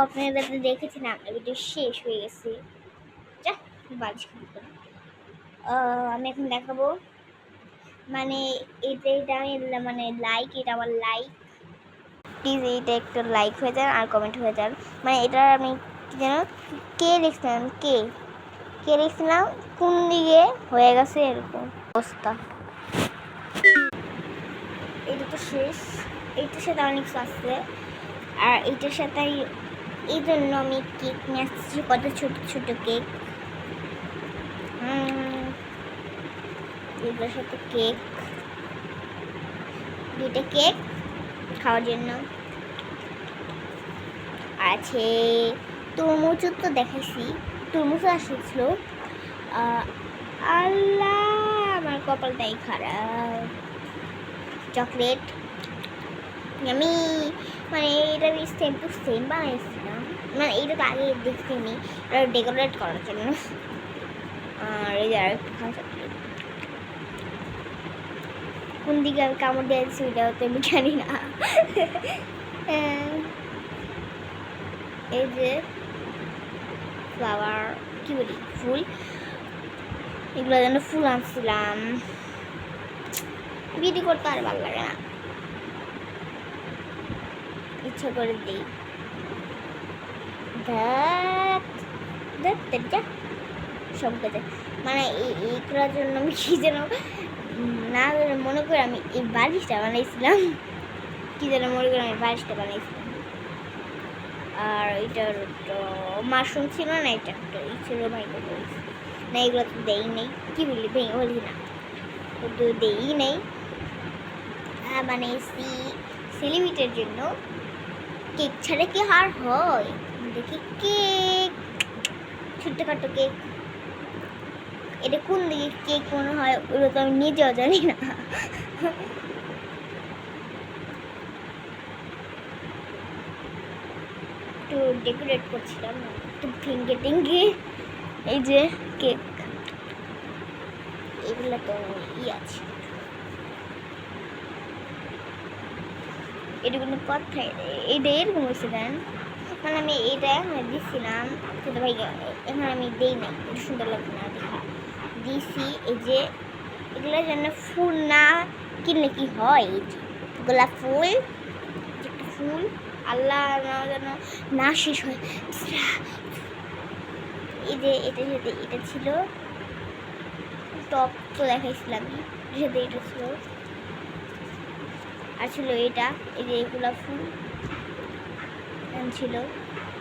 আপনারা তো দেখেছেন আমার ভিডিও শেষ হয়ে গেছে। যা বাজ আমি এখন দেখাবো মানে এটা আমি মানে লাইক, এটা আমার লাইক, প্লিজ এইটা একটু লাইক হয়ে যান আর কমেন্ট হয়ে যান। মানে এটা আমি কি যেন কে লিখছিলাম, কে লিখছিলাম কোন দিকে হয়ে গেছে এরকম অবস্থা। এটা তো শেষ, এইটার সাথে অনেক কিছু আসছে আর এইটার সাথে এই জন্য আমি কেক নিয়ে আসছি, কত ছোট ছোট কেক। এগুলোর সাথে কেক, দুইটা কেক খাওয়ার জন্য আছে। তরমুজও তো দেখাইছি, তরমুজও আসছিল। আল্লাহ আমার কপালটাই খারাপ। চকলেট আমি মানে এটা আমি সেম টু সেম বানাইছিলাম, মানে এইটা তো আগে দেখিনি, এটা ডেকোরেট করার জন্য। আর এই যে আরেকটা খাওয়া চকলেট, কোন দিকে আমি কামড় দিয়েছি ওইটাও তো আমি জানি না। এই যে ফ্লাওয়ার, কি বলি, ফুল, এগুলোর জন্য ফুল আনছিলাম। ভিডিও করতে আর ভালো লাগে না, ইচ্ছা করে দিই। সব কাজে মানে এইগুলোর জন্য আমি কি যেন না মনে করে আমি এই বালিশটা বানাইছিলাম, কি যেন মনে করে আমি বালিশটা বানাইছিলাম। আর এটার তো মাশরুম ছিল না, এটা একটা ছিল ভাইকে বলেছি না, এগুলো তো দেই নেই, কি বলি ভেঙে বলি না, তো দেই নেই। বানিয়েছি সেলিব্রিটির জন্য, কেক ছাড়া কি আর হয়, দেখি কেক, ছোট্টখাটো কেক। এটা কোন দিকে কেক মনে হয় ওগুলো তো আমি নিজেও জানি না। একটু ডেকোরেট করছিলাম, একটু ভেঙ্গে টেঙ্গে। এই যে কেক, এগুলো তো আছে, এটা কোনো কথাই, এটা এরকম হয়েছে দেন, মানে আমি এটা দিচ্ছিলাম ছোটো ভাই, এখন আমি দিই নাই, এটা সুন্দর লাগবে না দেখা দিছি। এই যে এগুলোর জন্য ফুল না কিনলে কি হয়, এই যে গোলাপ ফুল, একটা ফুল, আল্লাহ যেন না শেষ হয়। এই যে এটার সাথে এটা ছিল, টপ তো দেখাইছিলাম, এটার সাথে এটা ছিল, আর ছিল এটা, এই যে গোলাপ ফুল ছিল।